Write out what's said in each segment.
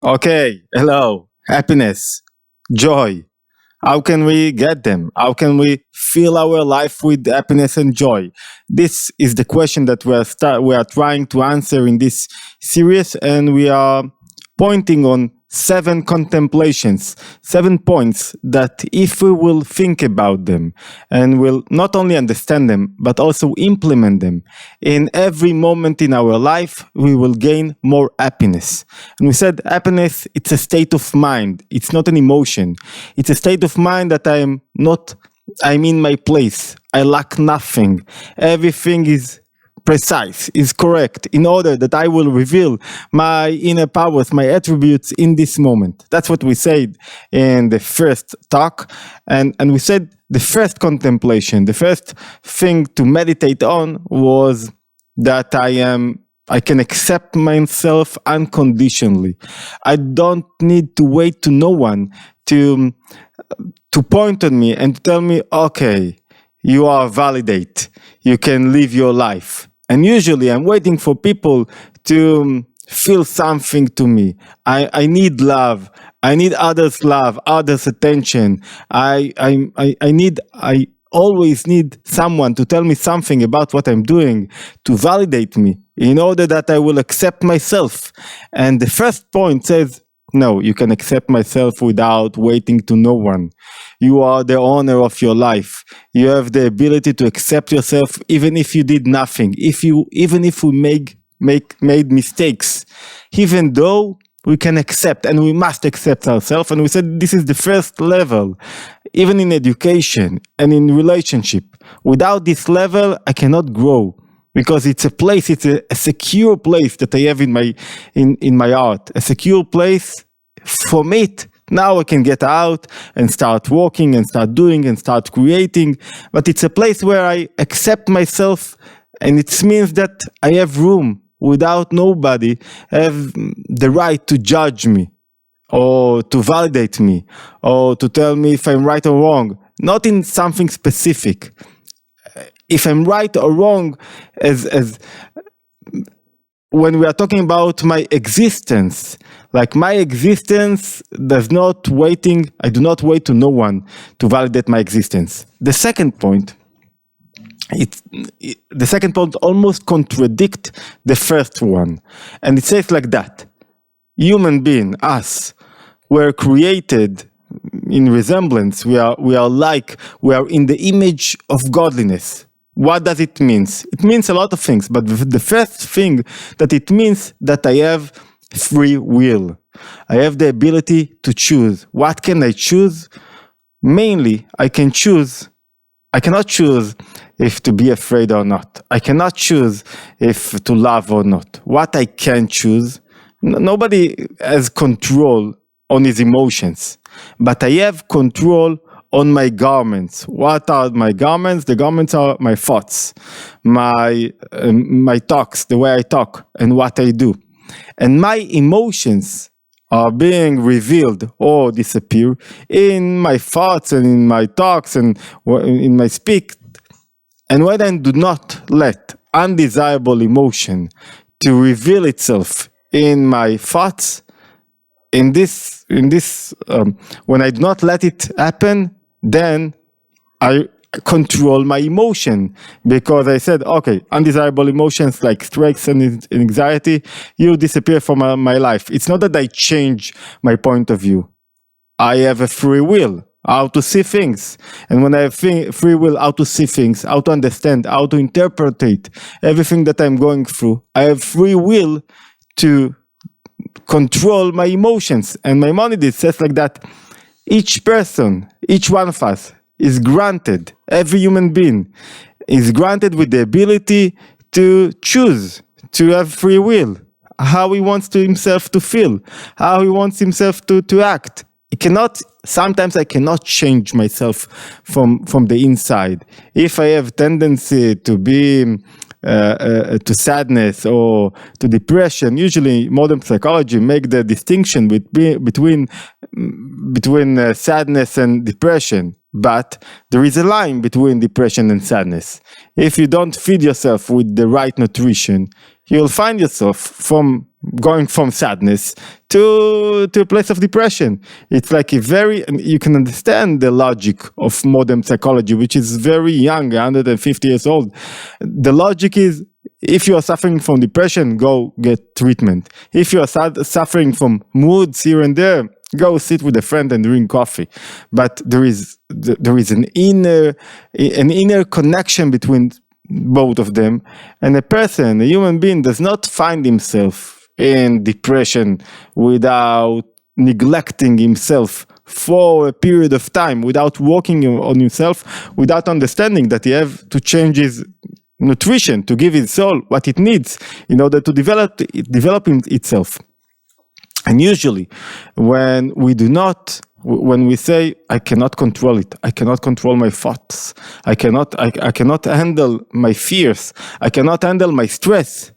Okay, hello, happiness, joy. How can we get them? How can we fill our life with happiness and joy? This is the question that we are trying to answer in this series, and we are pointing on 7 contemplations, 7 points that if we will think about them and will not only understand them, but also implement them in every moment in our life, we will gain more happiness. And we said happiness, it's a state of mind. It's not an emotion. It's a state of mind that I'm in my place. I lack nothing. Everything is precise, is correct, in order that I will reveal my inner powers, my attributes in this moment. That's what we said in the first talk. And we said the first contemplation, the first thing to meditate on was that I can accept myself unconditionally. I don't need to wait to no one to point on me and to tell me, okay, you are validate, you can live your life. And usually I'm waiting for people to feel something to me. I need love. I need others' love, others' attention. I always need someone to tell me something about what I'm doing, to validate me, in order that I will accept myself. And the first point says, no, you can accept myself without waiting to no one. You are the owner of your life. You have the ability to accept yourself even if you did nothing, even if we made mistakes, even though we can accept and we must accept ourselves. And we said this is the first level, even in education and in relationship. Without this level, I cannot grow. Because it's a place, it's a secure place that I have in my heart, a secure place. From it, now I can get out and start walking and start doing and start creating. But it's a place where I accept myself, and it means that I have room without nobody have the right to judge me or to validate me or to tell me if I'm right or wrong, not in something specific. If I'm right or wrong, as when we are talking about my existence, like my existence does not waiting, I do not wait to no one to validate my existence. The second point, the second point almost contradicts the first one. And it says like that, human being, us, were created in resemblance, we are in the image of godliness. What does it mean? It means a lot of things, but the first thing that it means that I have free will. I have the ability to choose. What can I choose? Mainly, I cannot choose if to be afraid or not. I cannot choose if to love or not. What I can choose, nobody has control on his emotions, but I have control on my garments. What are my garments? The garments are my thoughts, my talks, the way I talk and what I do. And my emotions are being revealed or disappear in my thoughts and in my talks and in my speak. And when I do not let undesirable emotion to reveal itself in my thoughts, when I do not let it happen, then I control my emotion, because I said, okay, undesirable emotions like stress and anxiety, you disappear from my life. It's not that I change my point of view. I have a free will how to see things. And when I have free will how to see things, how to understand, how to interpret everything that I'm going through, I have free will to control my emotions. And Maimonides says like that, each person, each one of us is granted, every human being is granted with the ability to choose, to have free will, how he wants himself to feel, how he wants himself to act. Sometimes I cannot change myself from the inside. If I have tendency to be to sadness or to depression, usually modern psychology make the distinction between sadness and depression. But there is a line between depression and sadness. If you don't feed yourself with the right nutrition, you'll find yourself going from sadness to a place of depression. It's like you can understand the logic of modern psychology, which is very young, 150 years old. The logic is, if you are suffering from depression, go get treatment. If you are suffering from moods here and there, go sit with a friend and drink coffee. But there is an inner connection between both of them, and a human being, does not find himself in depression without neglecting himself for a period of time, without working on himself, without understanding that he have to change his nutrition to give his soul what it needs in order to develop itself. And usually, when we say, I cannot control it, I cannot control my thoughts, I cannot handle my fears, I cannot handle my stress,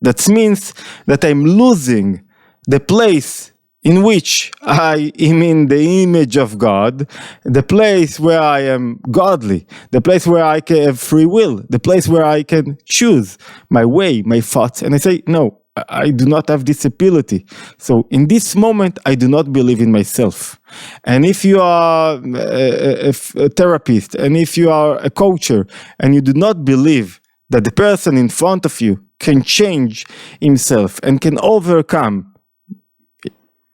that means that I'm losing the place in which I am in the image of God, the place where I am godly, the place where I can have free will, the place where I can choose my way, my thoughts. And I say, no, I do not have this ability. So in this moment, I do not believe in myself. And if you are a therapist, and if you are a coacher, and you do not believe that the person in front of you can change himself and can overcome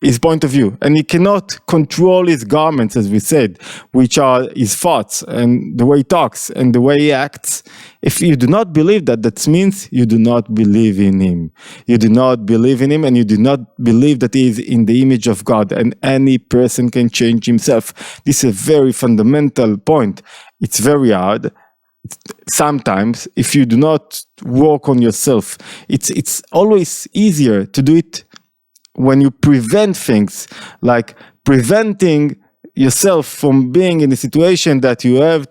his point of view, and he cannot control his garments, as we said, which are his thoughts and the way he talks and the way he acts. If you do not believe that, that means you do not believe in him. You do not believe in him, and you do not believe that he is in the image of God, and any person can change himself. This is a very fundamental point. It's very hard. Sometimes, if you do not work on yourself, it's always easier to do it when you prevent things, like preventing yourself from being in a situation that you have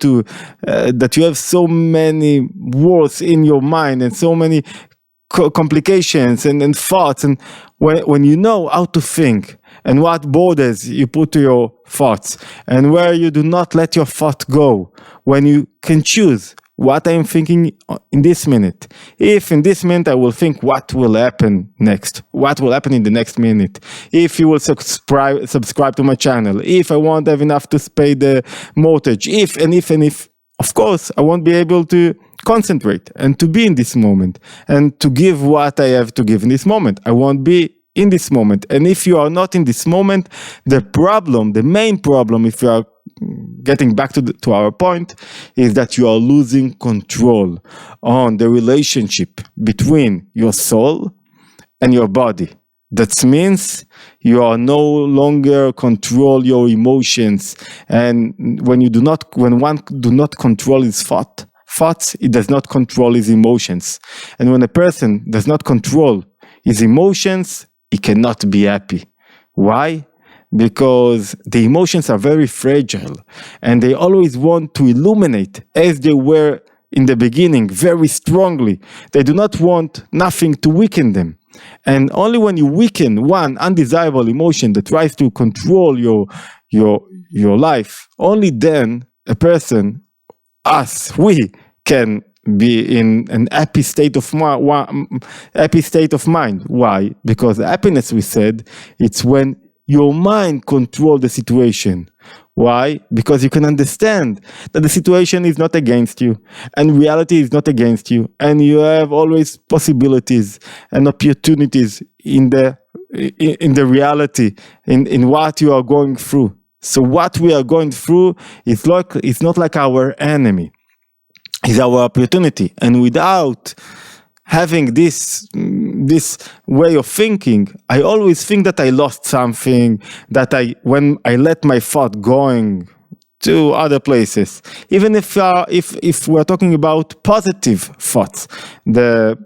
so many words in your mind and so many complications and thoughts. And when you know how to think and what borders you put to your thoughts and where you do not let your thought go, when you can choose what I'm thinking in this minute. If in this minute I will think what will happen next, what will happen in the next minute, if you will subscribe to my channel, if I won't have enough to pay the mortgage, if, of course, I won't be able to concentrate and to be in this moment and to give what I have to give in this moment. I won't be in this moment. And if you are not in this moment, the main problem, if you are getting back to our point, is that you are losing control on the relationship between your soul and your body. That means you are no longer control your emotions, and when one do not control his thoughts, it does not control his emotions. And when a person does not control his emotions, he cannot be happy. Why? Because the emotions are very fragile, and they always want to illuminate, as they were in the beginning, very strongly. They do not want nothing to weaken them. And only when you weaken one undesirable emotion that tries to control your life, only then a person, we can be in an happy state of mind. Why? Because happiness, we said, it's when your mind controls the situation. Why? Because you can understand that the situation is not against you, and reality is not against you, and you have always possibilities and opportunities in the reality, in what you are going through. So what we are going through is it's not like our enemy. It's our opportunity. And without having this way of thinking, I always think that I lost something, when I let my thought going to other places. Even if we're talking about positive thoughts, the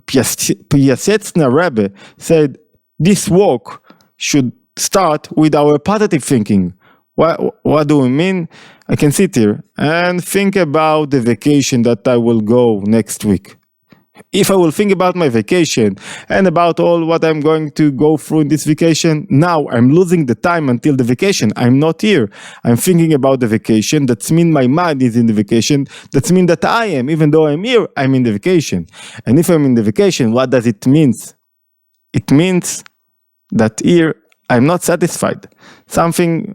Piasetzner Rebbe said this work should start with our positive thinking. What do we mean? I can sit here and think about the vacation that I will go next week. If I will think about my vacation and about all what I'm going to go through in this vacation, now I'm losing the time until the vacation. I'm not here. I'm thinking about the vacation. That means my mind is in the vacation. That means that I am, even though I'm here, I'm in the vacation. And if I'm in the vacation, what does it mean? It means that here I'm not satisfied. Something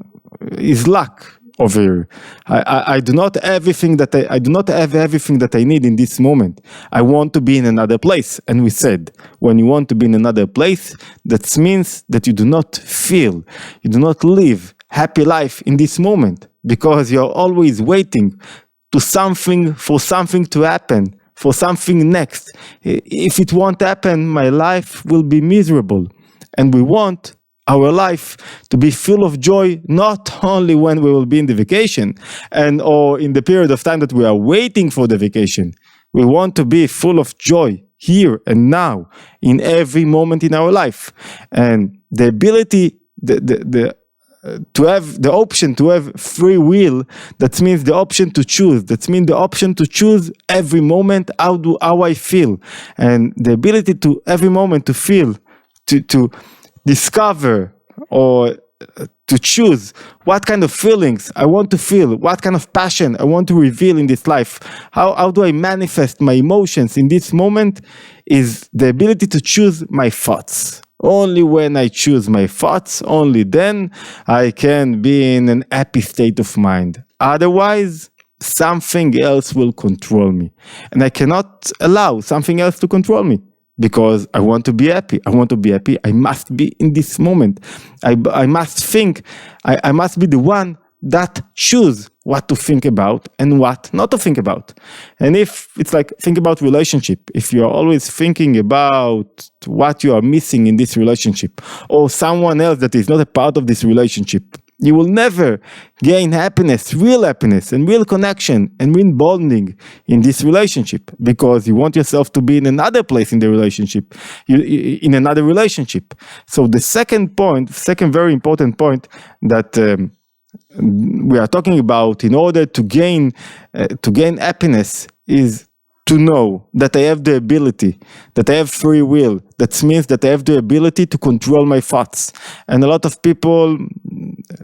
is lack over here. I do not have everything that I do not have everything that I need in this moment. I want to be in another place. And we said, when you want to be in another place, that means that you do not feel, you do not live happy life in this moment, because you're always waiting to something, for something to happen, for something next. If it won't happen, my life will be miserable. And we want our life to be full of joy, not only when we will be in the vacation and or in the period of time that we are waiting for the vacation. We want to be full of joy here and now, in every moment in our life. And the ability, to have the option to have free will, that means the option to choose, that means the option to choose every moment how I feel, and the ability to every moment to feel, to discover or to choose what kind of feelings I want to feel, what kind of passion I want to reveal in this life. How do I manifest my emotions in this moment is the ability to choose my thoughts. Only when I choose my thoughts, only then I can be in an happy state of mind. Otherwise, something else will control me. And I cannot allow something else to control me. Because I want to be happy. I want to be happy. I must be in this moment. I must think. I must be the one that choose what to think about and what not to think about. And if it's like, think about relationship. If you're always thinking about what you are missing in this relationship, or someone else that is not a part of this relationship, you will never gain happiness, and real connection, and real bonding in this relationship, because you want yourself to be in another place in the relationship, in another relationship. So the second very important point that we are talking about in order to gain happiness is to know that I have the ability, that I have free will. That means that I have the ability to control my thoughts. And a lot of people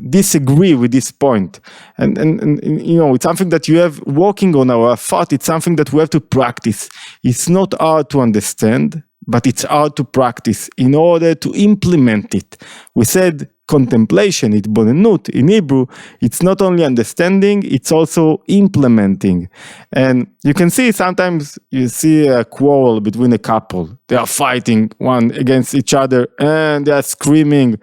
disagree with this point. And you know, it's something that you have working on our thought. It's something that we have to practice. It's not hard to understand, but it's hard to practice in order to implement it. We said contemplation, התבוננות, in Hebrew, it's not only understanding, it's also implementing. And you can see sometimes you see a quarrel between a couple. They are fighting one against each other and they are screaming.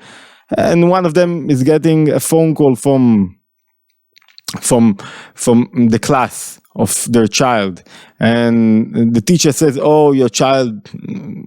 And one of them is getting a phone call from the class of their child. And the teacher says, oh, your child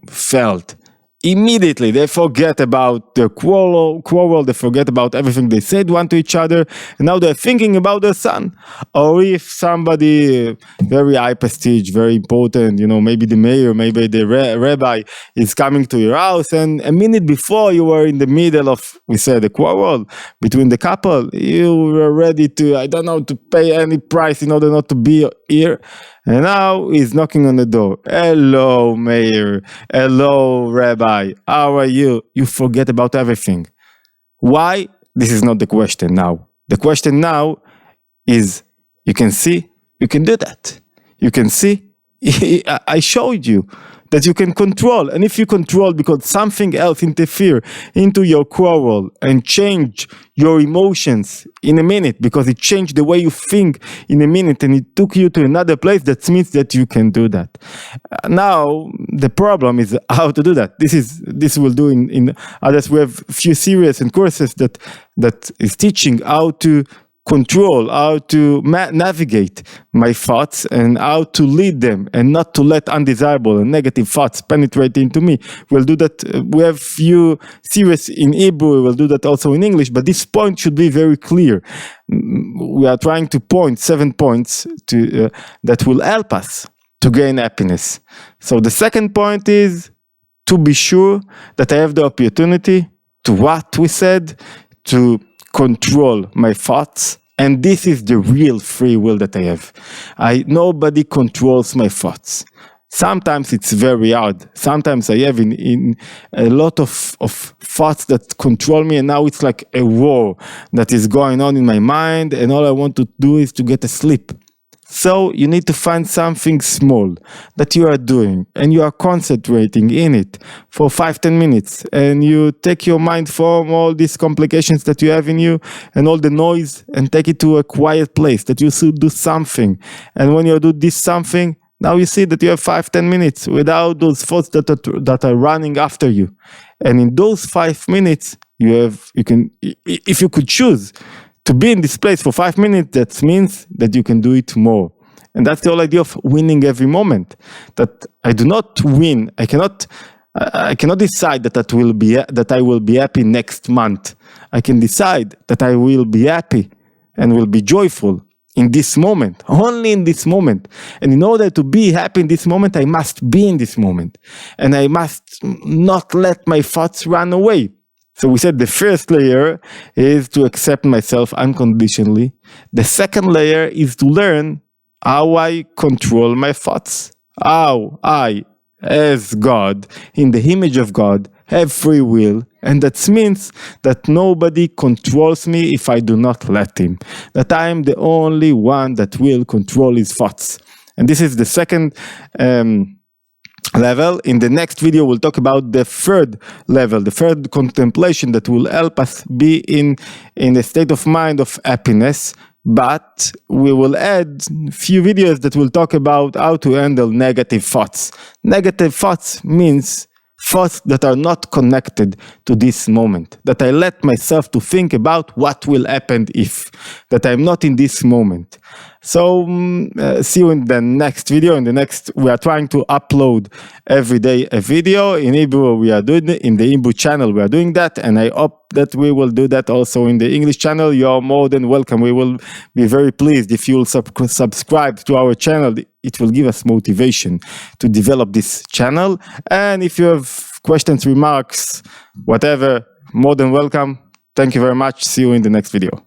failed. Immediately they forget about the quarrel, they forget about everything they said one to each other, and now they're thinking about their son. Or if somebody very high prestige, very important, you know, maybe the mayor, maybe the rabbi is coming to your house, and a minute before you were in the middle of, we said, a quarrel between the couple, you were ready to, I don't know, to pay any price in order not to be here. And now he's knocking on the door. Hello, mayor. Hello, rabbi. How are you? You forget about everything. Why? This is not the question now. The question now is, you can see, you can do that. You can see, I showed you that you can control. And if you control because something else interfere into your quarrel and change your emotions in a minute, because it changed the way you think in a minute and it took you to another place, that means that you can do that. Now, the problem is how to do that. This we'll do in others. We have a few series and courses that is teaching how to control, how to navigate my thoughts and how to lead them and not to let undesirable and negative thoughts penetrate into me. We'll do that. We have few series in Hebrew. We'll do that also in English, but this point should be very clear. We are trying to point 7 points to that will help us to gain happiness. So the second point is to be sure that I have the opportunity to what we said, to control my thoughts, and this is the real free will that I have. Nobody controls my thoughts. Sometimes it's very hard. Sometimes I have in a lot of thoughts that control me, and now it's like a war that is going on in my mind, and all I want to do is to get asleep. So you need to find something small that you are doing, and you are concentrating in it for 5-10 minutes, and you take your mind from all these complications that you have in you and all the noise, and take it to a quiet place that you should do something. And when you do this something, now you see that you have 5-10 minutes without those thoughts that are running after you. And in those 5 minutes, you can, if you could choose to be in this place for 5 minutes, that means that you can do it more. And that's the whole idea of winning every moment. That I do not win. I cannot decide that I will be happy next month. I can decide that I will be happy and will be joyful in this moment, only in this moment. And in order to be happy in this moment, I must be in this moment. And I must not let my thoughts run away. So we said the first layer is to accept myself unconditionally. The second layer is to learn how I control my thoughts. How I, as God, in the image of God, have free will. And that means that nobody controls me if I do not let him. That I am the only one that will control his thoughts. And this is the second level. In the next video, we'll talk about the third level, the third contemplation that will help us be in a state of mind of happiness. But we will add a few videos that will talk about how to handle negative thoughts. Negative thoughts means thoughts that are not connected to this moment, that I let myself to think about what will happen if, that I'm not in this moment. So see you in the next video. We are trying to upload every day a video. In Hebrew, we are doing it. In the Hebrew channel, we are doing that. And I hope that we will do that also in the English channel. You are more than welcome. We will be very pleased if you will subscribe to our channel. It will give us motivation to develop this channel. And if you have questions, remarks, whatever, more than welcome. Thank you very much. See you in the next video.